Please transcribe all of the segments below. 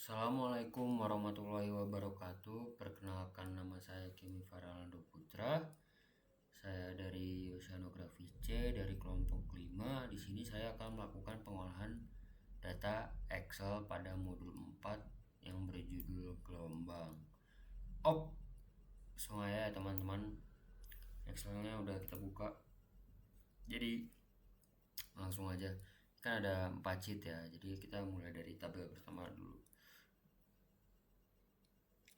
Assalamualaikum warahmatullahi wabarakatuh. Perkenalkan, nama saya Kimi Faralando Putra. Saya dari Oceanografi C dari kelompok 5. Di sini saya akan melakukan pengolahan data Excel pada modul 4 yang berjudul gelombang. Langsung aja ya teman-teman. Excelnya udah kita buka. Jadi langsung aja. Kan ada 4 sheet ya. Jadi kita mulai dari tabel pertama dulu.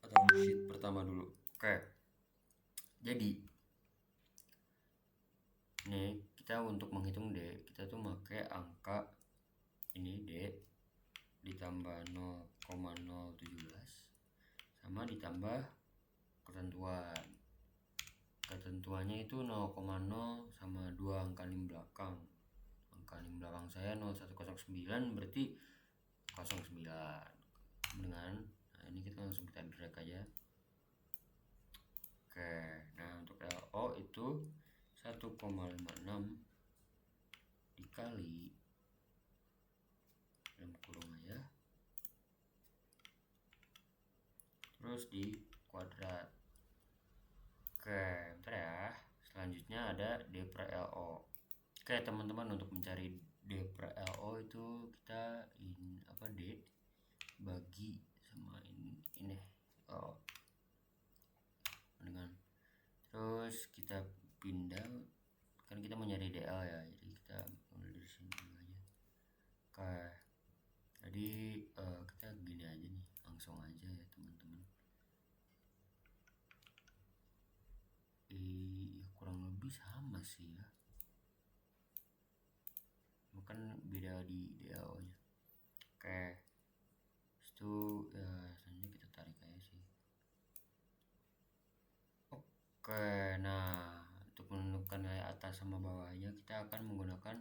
Atau sheet pertama dulu. Oke. Jadi nih kita untuk menghitung D, kita tuh pakai angka ini D ditambah 0,017 sama ditambah ketentuan. Ketentuannya itu 0,0 sama 2 angka lim belakang. Angka lim belakang saya 0109 berarti 09 dengan ini kita langsung kita drag aja. Oke, nah untuk LO itu 1,56 dikali dalam kurung aja, terus di kuadrat. Oke, bentar ya. Selanjutnya ada D per LO. Oke teman-teman, untuk mencari D per LO itu kita D bagi sama ini dengan, terus kita pindah, kan kita mau nyari DL ya, jadi kita mulai dari sini dulu aja. Oke, jadi kita gini aja nih, langsung aja ya teman-teman. Ya kurang lebih sama sih ya, bukan beda di DL nya. Oke, itu ya selanjutnya kita tarik aja sih. Oke, nah untuk menentukan nilai atas sama bawahnya kita akan menggunakan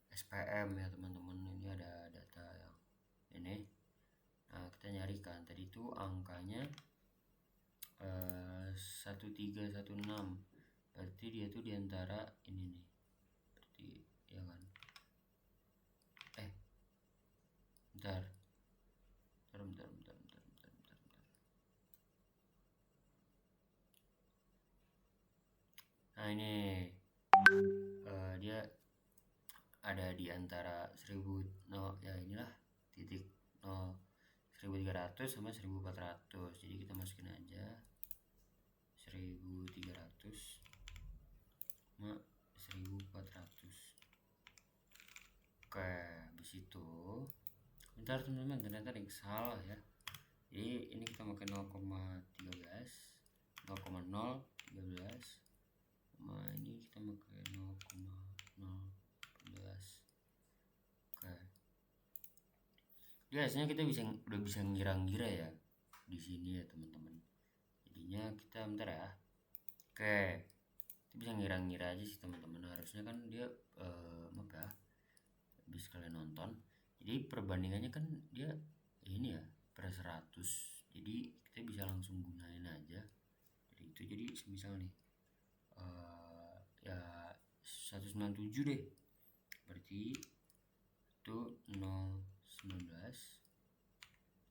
SPM ya teman-teman. Ini ada data yang ini. Nah kita nyarikan tadi itu angkanya 1316, berarti dia tuh diantara ini nih, berarti ya kan. Bentar. Nah ini dia ada di antara 1000 ya inilah titik 1300 sama 1400. Jadi kita masukin aja 1300 sama 1400. Oke, habis itu bentar teman-teman, ternyata ada yang salah ya. Jadi ini kita pakai 0,13 0,013 sama ini kita pakai 0,014. Oke, biasanya kita udah bisa ngira-ngira ya di sini ya teman-teman. Jadinya kita bentar ya. Oke, kita bisa ngira-ngira aja sih teman-teman. Harusnya kan dia habis kalian nonton, jadi perbandingannya kan dia ini ya per 100, jadi kita bisa langsung gunain aja. Jadi itu, jadi misal nih ya 197 deh, berarti itu 019,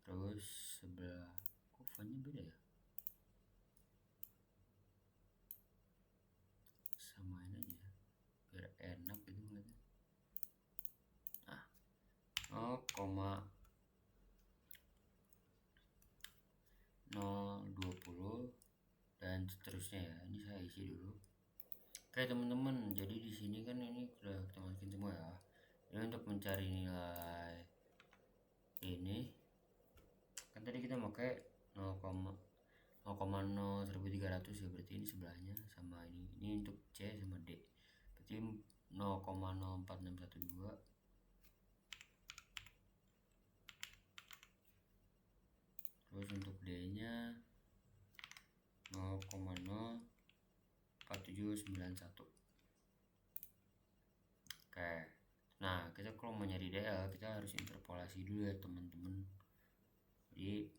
terus sebelah kok font-nya beda ya, samain aja biar enak gitu ngeliatnya. Nah 0,020 dan seterusnya ya. Ini saya isi dulu. Oke teman-teman, jadi di sini kan ini udah kita masukin semua ya. Ini untuk mencari nilai ini kan tadi kita pakai 0,01300 ya, berarti ini sebelahnya sama ini untuk C sama D, berarti 0,04612. Terus untuk D nya 0,04791. Oke, nah kita kalau mau nyari DL kita harus interpolasi dulu ya teman-teman. Jadi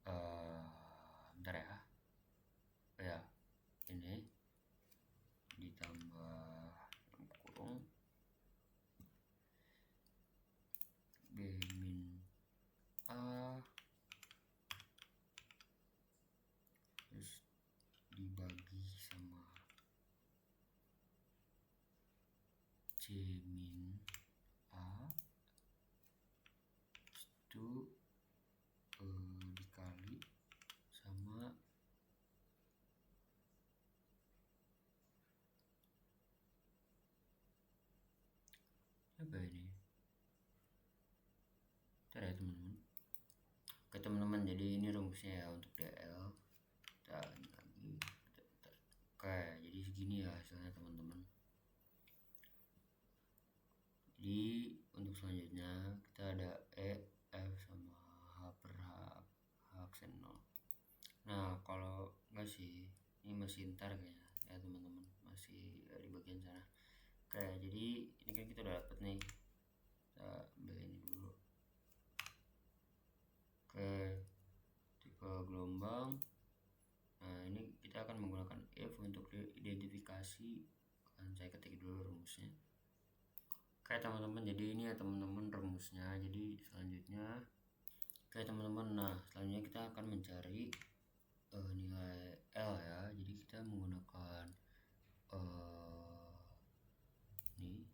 bentar ya, ini ditambah kurung B min A C min A itu dikali sama apa ini? Ntar ya teman-teman. Oke teman-teman, jadi ini rumusnya ya untuk DL. Kita lagi. Oke, jadi segini ya hasilnya teman-teman. Jadi untuk selanjutnya kita ada E, F sama H per H aksen 0. Nah kalau enggak sih, ini masih ntar kayaknya ya teman-teman, masih di bagian sana. Oke, jadi ini kan kita udah dapet nih, kita ambil ini dulu. Oke, tipe gelombang. Nah ini kita akan menggunakan if untuk identifikasi. Akan saya ketik dulu rumusnya. Oke teman-teman, jadi ini ya teman-teman rumusnya. Jadi selanjutnya, oke teman-teman, nah selanjutnya kita akan mencari nilai L ya. Jadi kita menggunakan ini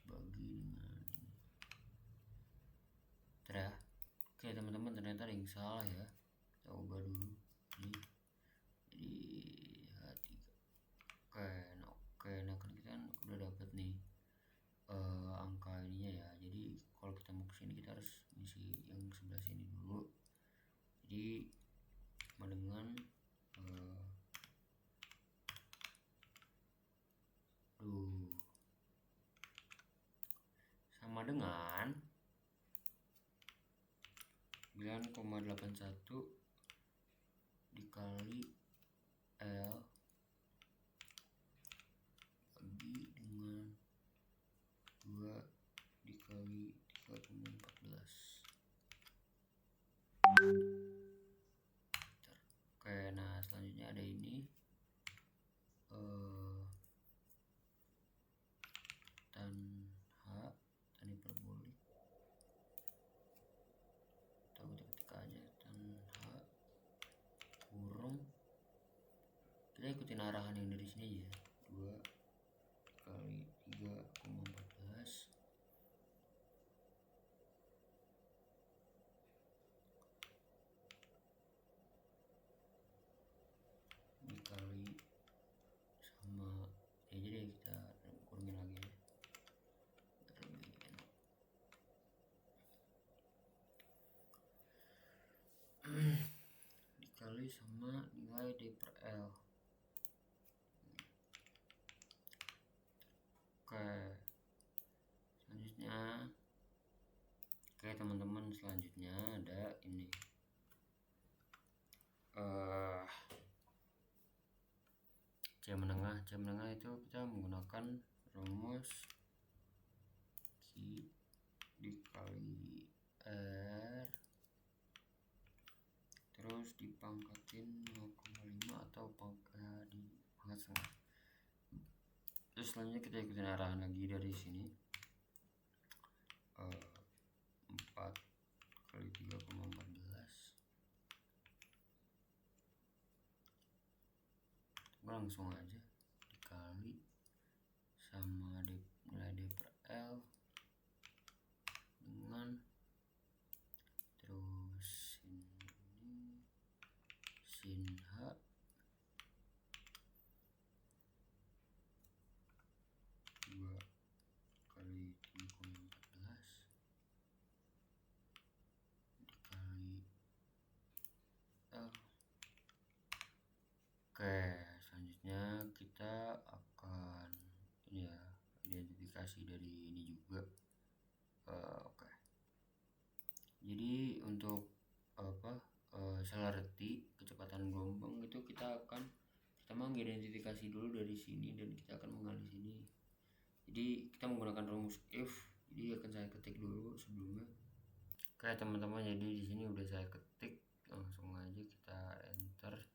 bagi dengan ini. Ya. Oke teman-teman, ternyata ada yang salah ya. Kita ubah dulu ini jadi H3. Oke, nah kan kita kan udah dapet nih angka ininya ya. Jadi kalau kita mau kesini kita harus isi yang sebelah sini dulu. Jadi sama dengan sama dengan 9,81 dikali L bagi dengan 2 dikali 3,14. Oke, nah selanjutnya ada ini tan H tan hiperbolik, atau kita ketik aja tan H kurung, kita ikutin arahan yang dari sini aja, 2 kali 3,14 dikali sama ya, jadi kita kurangin lagi ya biar lebih enak. Dikali sama nilai D per L. Oke, selanjutnya, oke teman-teman, selanjutnya ada ini C menengah itu kita menggunakan rumus Q dikali R terus dipangkatin 0,5 atau di pangkat setengah. Terus selanjutnya kita ikutin arahan lagi dari sini, 4 kali 3,14 langsung aja dikali sama nilai D per L dengan terus ini sin H dua kali 3,14 dikali L. Oke, selanjutnya kita akan ini ya, identifikasi dari ini juga. Oke, jadi untuk celerity kecepatan gelombang itu kita akan pertama mengidentifikasi dulu dari sini dan kita akan mengambil sini. Jadi kita menggunakan rumus if. Jadi akan saya ketik dulu sebelumnya. Oke teman-teman, jadi di sini udah saya ketik, langsung aja kita enter.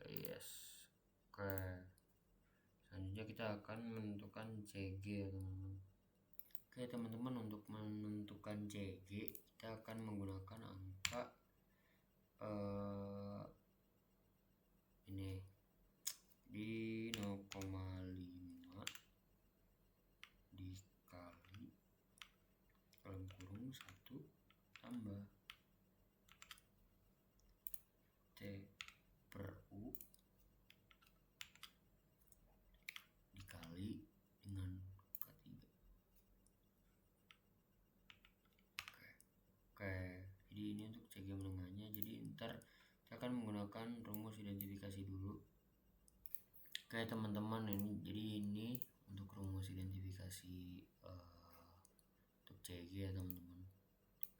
Yes. Oke, selanjutnya kita akan menentukan CG ya teman-teman. Oke teman-teman, untuk menentukan CG kita akan menggunakan angka ini di 0,5 langsung 1 tambah T per U dikali dengan K3. Oke, jadi ini untuk CG menengahnya. Jadi ntar kita akan menggunakan rumus identifikasi dulu. Oke teman-teman, ini untuk rumus identifikasi untuk CG ya teman-teman.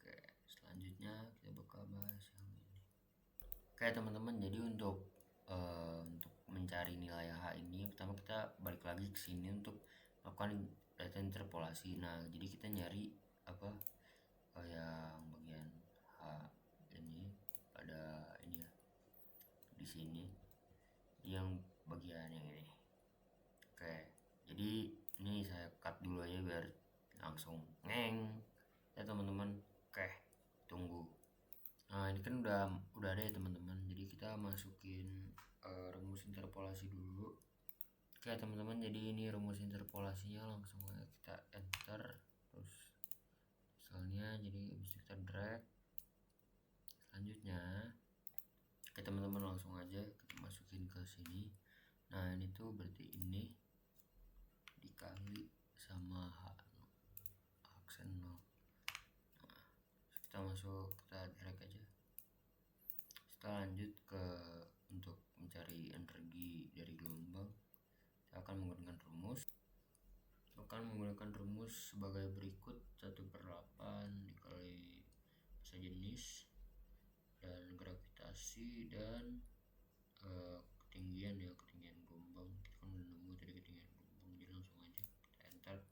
Oke, selanjutnya kita bakal bahas yang ini. Oke teman-teman, jadi untuk mencari nilai H ini, pertama kita balik lagi ke sini untuk melakukan data interpolasi. Nah, jadi kita nyari apa yang bagian H ini pada ini ya, di sini yang bagian yang ini. Oke, jadi ini saya cut dulu aja biar langsung ngeng ya teman-teman. Oke, tunggu. Nah, ini kan udah ada ya teman-teman. Jadi kita masukin rumus interpolasi dulu. Oke teman-teman, jadi ini rumus interpolasinya, langsung aja kita enter. Terus misalnya jadi habis kita drag. Selanjutnya oke teman-teman, langsung aja kita masukin ke sini. Nah, ini tuh berarti ini dikali sama aksen 0. Nah, kita masuk, kita drag aja. Kita lanjut ke untuk mencari energi dari gelombang, kita akan menggunakan rumus sebagai berikut: 1/8 dikali massa jenis dan gravitasi dan ketinggian gelombang. Kita kan udah nemu tadi ketinggian gelombang, jadi langsung aja kita enter.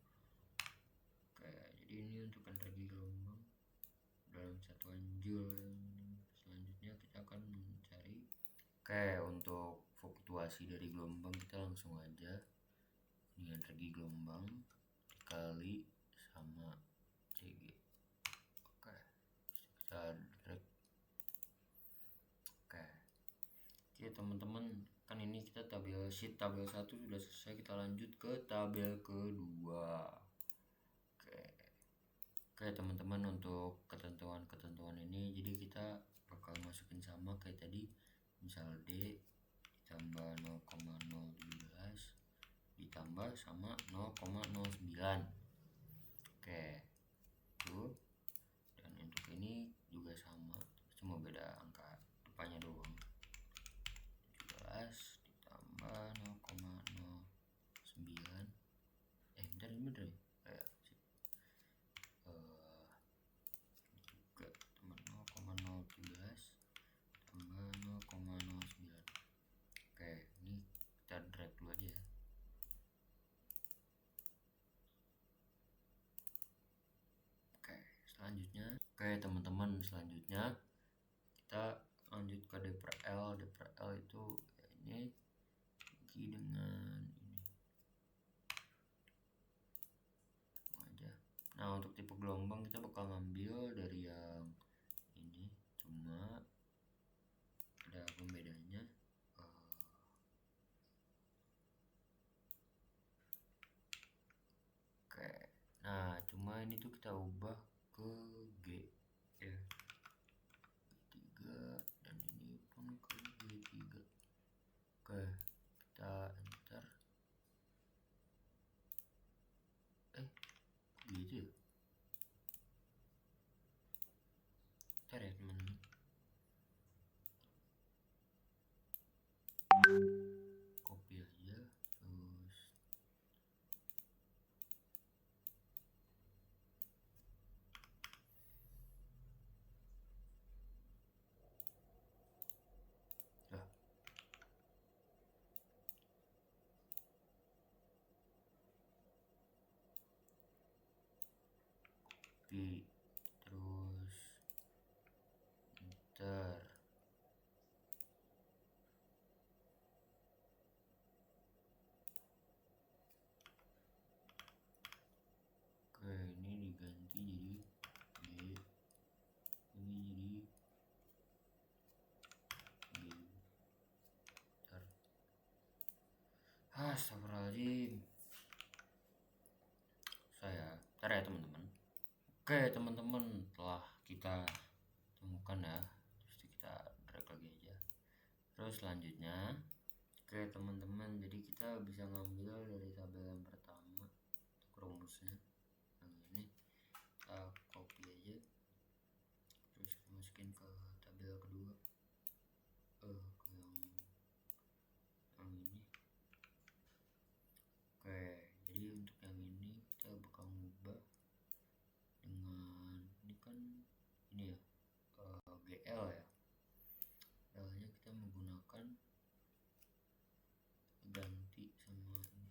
Oke, jadi ini untuk energi gelombang dalam satuan joule. Selanjutnya kita akan mencari untuk fluktuasi dari gelombang, kita langsung aja ini energi gelombang dikali sama CG. Oke, kita drag. Oke teman-teman, kan ini kita tabel 1 sudah selesai, kita lanjut ke tabel kedua. Oke teman-teman, untuk ketentuan ini jadi kita bakal masukin sama kayak tadi, misal D ditambah 0,017 ditambah sama 0,09. Oke, tuh. Dan untuk ini juga sama, cuma beda angka depannya doang. 17 ditambah 0,09. Bentar, ini bener ya? Juga teman 0,017 tambah 0,09. Oke, ini kita drag dulu aja ya. Oke teman-teman, selanjutnya kita lanjut ke D per L. D per L itu ini dengan ini aja. Nah, untuk tipe gelombang kita bakal ngambil dari yang ini, cuma ada pembedanya. Oke, nah cuma ini tuh kita ubah ke G ya, G3, dan ini pun ke G3. Oke, kita enter. Gitu ya, ntar ya teman-teman, copy aja. Terus terus enter. Oke, ini diganti jadi G, ini jadi G. Astagfirullahaladzim, ntar ya teman-teman. Oke teman-teman, telah kita temukan ya, terus kita drag lagi aja. Terus selanjutnya, oke teman-teman, jadi kita bisa ngambil dari tabel yang pertama untuk rumusnya yang ini, kita copy aja, terus kita masukin ke tabel kedua, ke yang ini. Oke, jadi untuk yang ini kita bakal ngubah dengan ini kan ini ya, GL ya, GL nya kita menggunakan ganti sama ini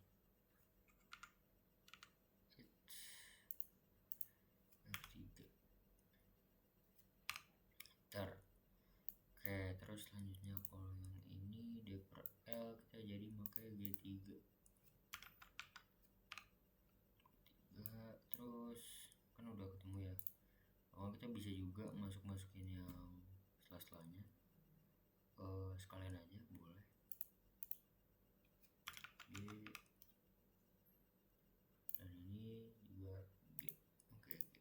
F3 ntar. Oke, terus selanjutnya kalau yang ini D per L kita jadi pakai G3. Terus kan udah ketemu ya. Oh, kita bisa juga masukin yang setelah-setelahnya. Sekalian aja boleh. G dan ini juga G. Oke, G.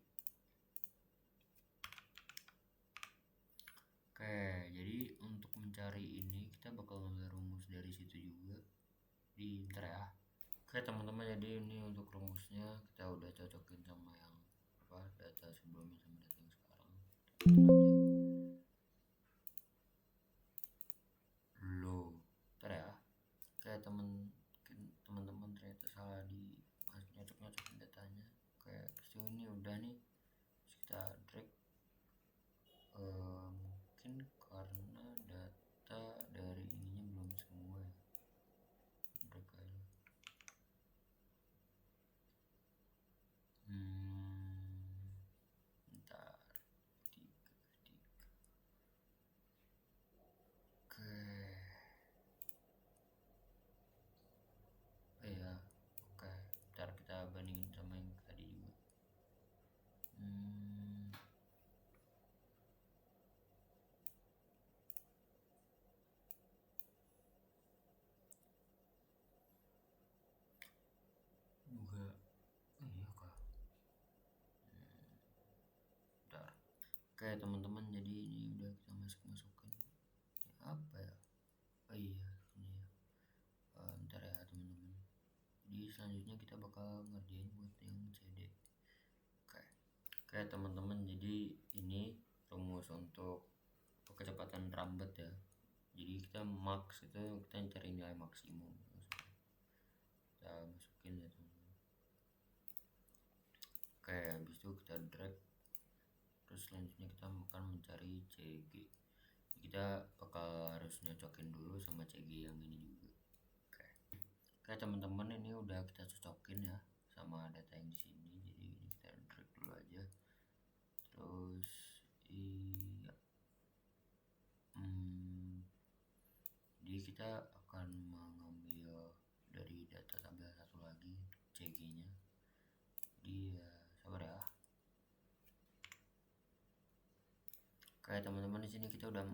Oke, jadi untuk mencari ini kita bakal ngambil rumus dari situ juga di ntar ya. Oke teman-teman, jadi ini untuk rumusnya kita udah cocokin sama yang data sebelumnya sama data yang sekarang. Ntar ya. Oke teman-teman, ternyata salah di nyocok-nyocokin datanya. Oke, sejauh ini udah nih. Terus kita drag. Mungkin karena data dari ininya belum semua ya. Drag aja. Ntar 3. Oke. Ya, oke. Ntar kita bandingin sama yang tadi juga. Juga iya kah? Bentar. Oke teman-teman, jadi ini udah kita masukin ya, apa ya, oh iya ini ya, ntar ya teman-teman. Jadi selanjutnya kita bakal ngerjain buat yang CD. Oke teman-teman, jadi ini rumus untuk kecepatan rambut ya. Jadi kita max itu kita cari nilai maksimum, kita masukin ya teman-teman. Oke, habis itu kita drag. Terus selanjutnya kita akan mencari CG. Kita bakal harus nyocokin dulu sama CG yang ini juga. Oke teman-teman, ini udah kita cocokin ya sama data yang di sini. Jadi ini kita drag dulu aja. Terus iya. Jadi kita akan mengambil dari data tabel satu lagi CG nya. Jadi ya sabar ya. Oke teman-teman, di sini kita udah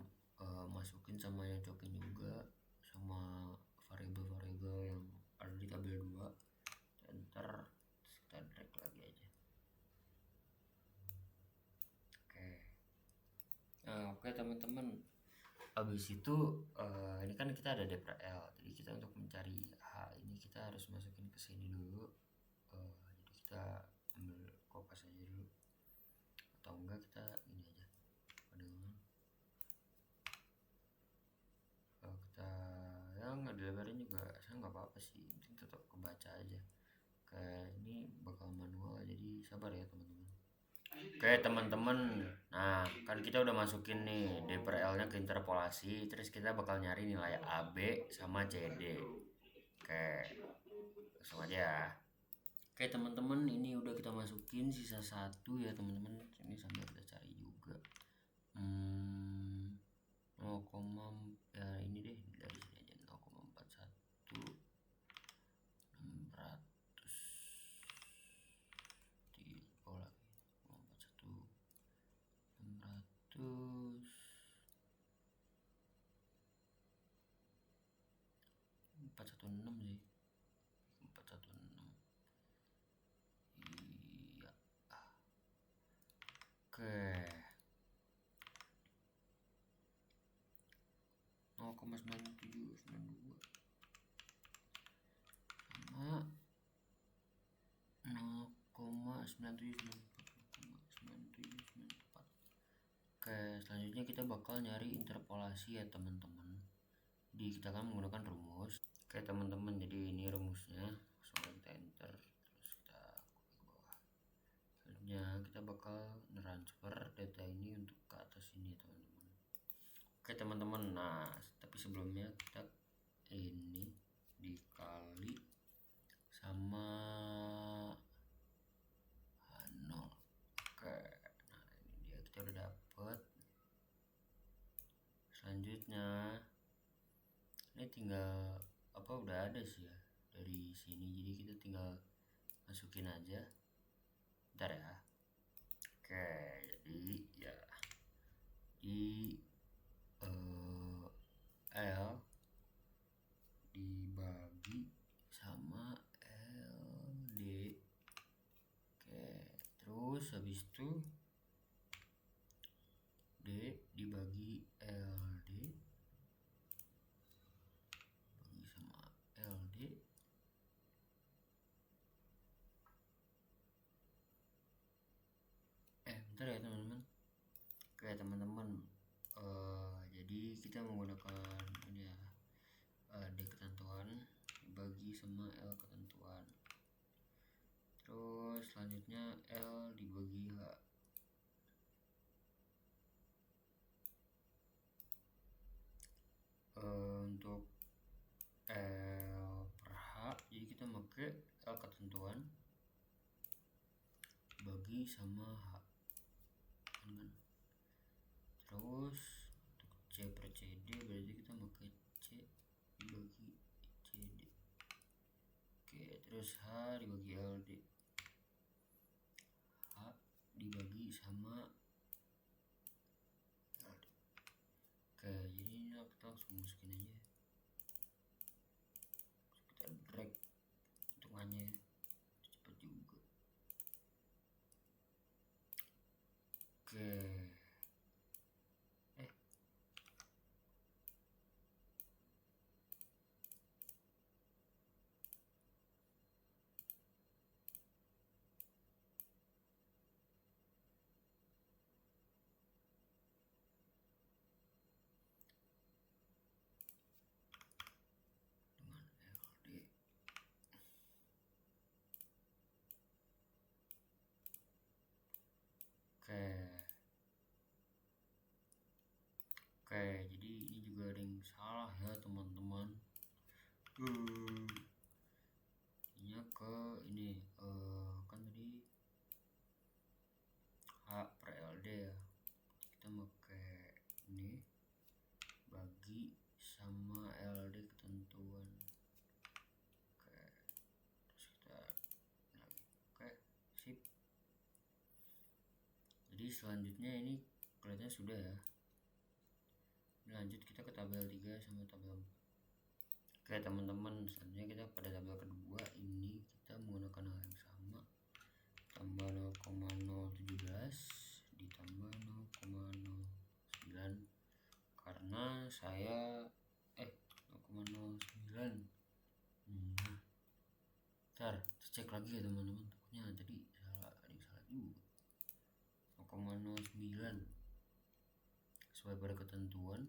masukin sama nyocokin juga sama variabel-variabel yang ada di tabel 2. Dan ntar kita drag lagi aja. Oke teman-teman, habis itu ini kan kita ada D per L, jadi kita untuk mencari H ini kita harus masukin ke sini dulu. Jadi kita ambil kopas aja dulu, atau enggak kita ini aja dengan kita yang nggak dilebarin juga saya nggak apa-apa sih, penting tetap kebaca aja. Kayak ini bakal manual, jadi sabar ya teman-teman. Oke teman-teman, nah kan kita udah masukin nih D per L nya ke interpolasi, terus kita bakal nyari nilai AB sama CD. Oke, langsung aja ya. Oke teman-teman, ini udah kita masukin sisa 1 ya teman-teman. Ini sambil kita cari juga 0, ya ini deh dari sini aja 0,41 600 di lagi 0,41 600 416 sih, 416 iya. 0,9792 sama 0,9794. Oke, selanjutnya kita bakal nyari interpolasi ya teman-teman. Jadi kita akan menggunakan rumus. Oke teman-teman, jadi ini rumusnya. Langsung kita enter, terus kita copy ke bawah. Selanjutnya kita bakal transfer data ini untuk ke atas ini teman-teman. Oke teman-teman, nah tapi sebelumnya kita ini dikali sama 0. Oke, nah ini dia, kita udah dapet. Selanjutnya ini tinggal apa, udah ada sih ya dari sini, jadi kita tinggal masukin aja. Bentar ya. Oke, jadi ya di L dibagi sama LD. Oke, terus habis itu D dibagi LD bagi sama LD. Bentar ya teman-teman. Oke teman-teman, jadi kita menggunakan ini ya, D ketentuan dibagi sama L ketentuan, terus selanjutnya L dibagi H. Untuk L per H, jadi kita pakai L ketentuan bagi sama H kan. Terus untuk C per CD berarti kita pakai C dibagi CD. Oke, terus H dibagi LD, H dibagi sama LD. Oke, jadi ini kita langsung masukin aja, kita drag hitungannya cepet juga. Oke, Oke, jadi ini juga ada yang salah ya teman-teman. Ini ke ini kan tadi H per LD ya, kita pakai ini bagi sama LD ketentuan. Oke, terus kita lagi. Oke, sip. Jadi selanjutnya ini kelihatannya sudah ya. Lanjut kita ke tabel 3 sama tabel 4. Oke teman-teman, selanjutnya kita pada tabel kedua ini kita menggunakan hal yang sama, tambah 0,017 ditambah 0,09 karena saya 0,09. Ntar cek lagi ya teman-teman, takutnya tadi salah, ada yang salah juga. 0,09 sesuai pada ketentuan.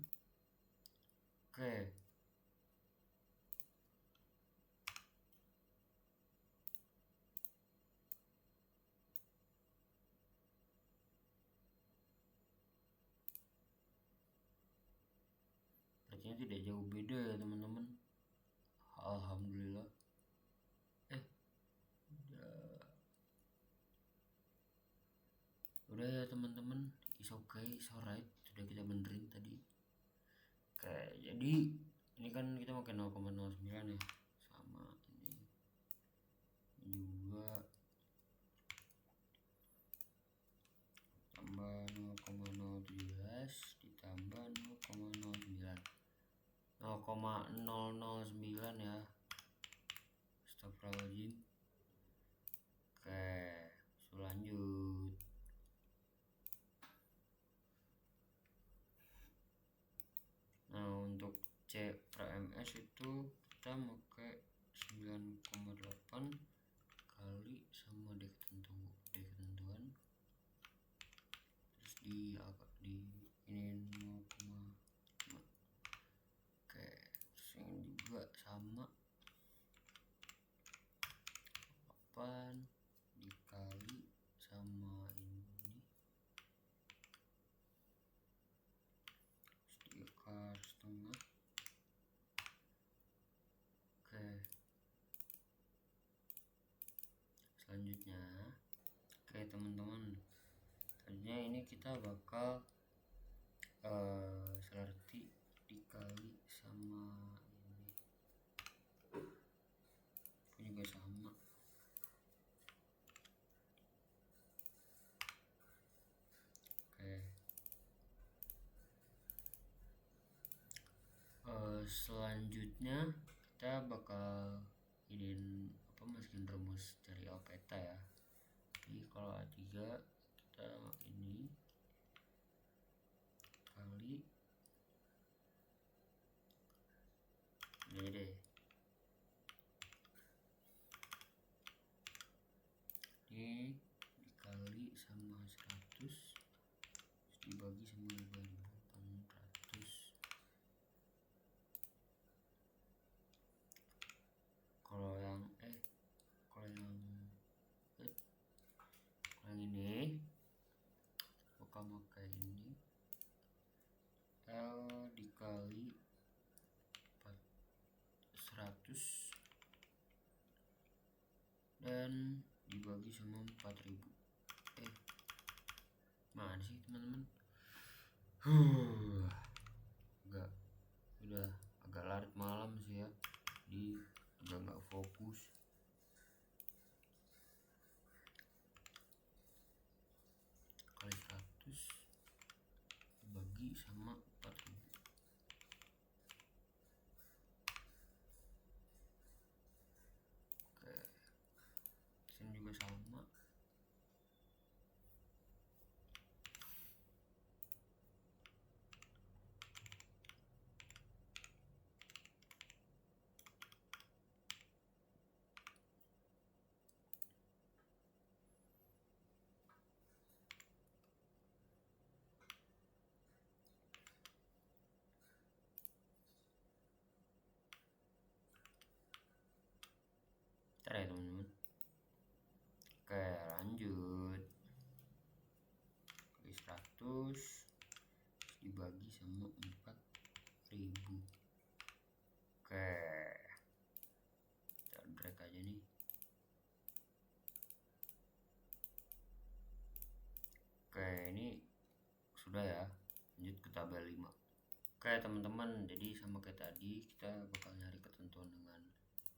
Oke, artinya tidak jauh beda ya teman-teman. Alhamdulillah. Udah ya teman-teman, is okay, is alright, sudah kita benerin tadi. Oke, jadi ini kan kita pakai 0,09 ya, sama ini juga tambah 0,017 ditambah 0,09 0,009 ya. Astagfirullahaladzim. Oke, lanjut. Nah untuk S itu kita pakai 9,8 kali sama D ketentuan, terus di ini 0,5. Oke, terus yang juga sama 8 dikali sama ini, terus diakar setengah. Oke, selanjutnya teman-teman, selanjutnya ini kita bakal selerti dikali sama ini juga sama. Oke, selanjutnya kita bakal masukin rumus cari alpeta ya. Jadi kalau A3 kita ini kali ini deh, ini dikali sama 100 terus dibagi sama 2800. Kalau yang ini bakal pakai ini L dikali 100 dan dibagi sama 4000. Mana sih teman-teman? Udah agak larut malam sih ya, jadi agak nggak fokus. Kali 100 bagi sama 4000. Oke, sini juga sama. Ntar ya teman-teman. Oke, lanjut. Kali 100 dibagi sama 4000. Oke, kita drag aja nih. Oke, ini sudah ya. Lanjut ke tabel 5. Oke teman-teman, jadi sama kayak tadi kita bakal nyari ketentuan dengan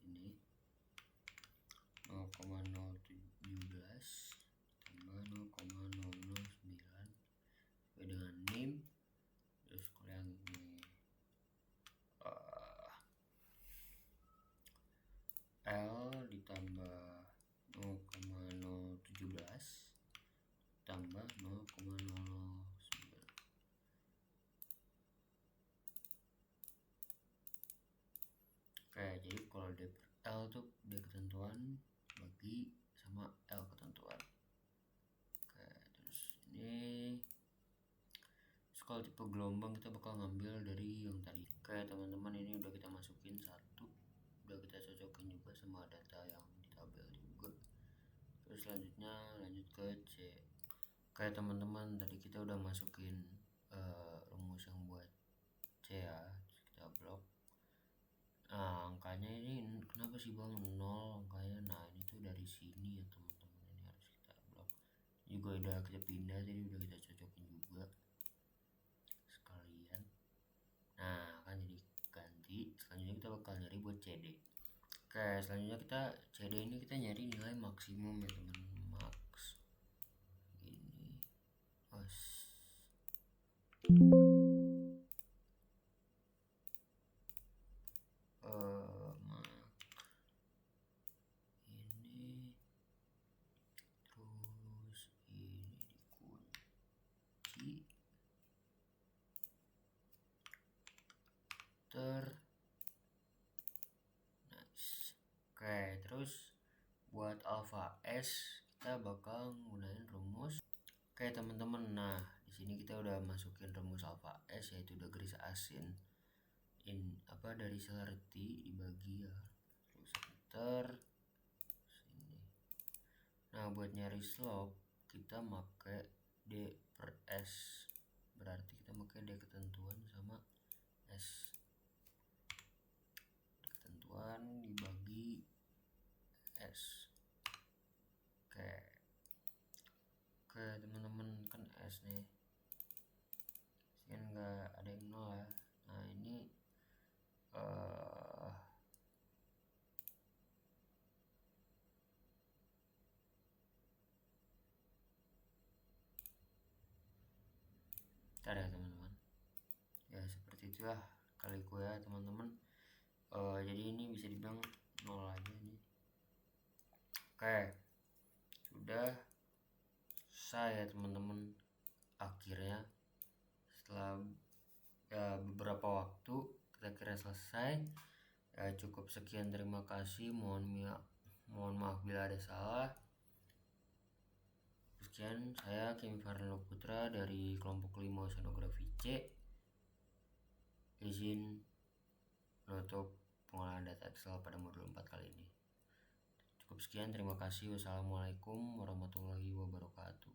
ini 0,017 tambah 0,009 sesuai dengan NIM. Terus kalau yang ini L ditambah 0,017 tambah 0,009. Oke, jadi kalau D per L tuh D ketentuan bagi sama L ketentuan. Oke, terus ini kalau tipe gelombang kita bakal ngambil dari yang tadi. Oke teman-teman, ini udah kita masukin satu, udah kita cocokin juga sama data yang di tabel juga. Terus selanjutnya lanjut ke C. Oke teman-teman, tadi kita udah masukin rumus yang buat C ya, kita blok. Nah, angkanya ini kenapa sih bang 0 angkanya? Nah, ini tuh dari sini ya teman-teman, ini harus kita blok. Juga udah kita pindah, jadi udah kita cocokin juga sekalian. Nah, kan jadi ganti. Selanjutnya kita bakal nyari buat CD. Oke, selanjutnya kita CD ini kita nyari nilai maksimum ya teman-teman, max. Ini ini terus ini dikunci S kita bakal gunain rumus. Oke teman-teman, nah di sini kita udah masukin rumus alfa S, yaitu udah garis asin dari sel reti dibagi ya, terus enter sini. Nah buat nyari slope kita pakai D per S, berarti kita pakai D ketentuan sama S ketentuan dibagi S. Oke teman-teman, kan S nih kan nggak ada yang nol ya. Nah ini ntar ya teman-teman, ya seperti itulah kaliku ya teman-teman. Jadi ini bisa dibilang nol aja nih. Oke, sudah selesai ya teman-teman. Akhirnya setelah beberapa waktu kita kira selesai. Cukup sekian, terima kasih, mohon maaf bila ada salah. Sekian, saya Kim Farno Putra dari kelompok 5 Oceanografi C. Izin menutup pengolahan data Excel pada modul 4 kali ini. Cukup sekian, terima kasih. Wassalamualaikum warahmatullahi wabarakatuh.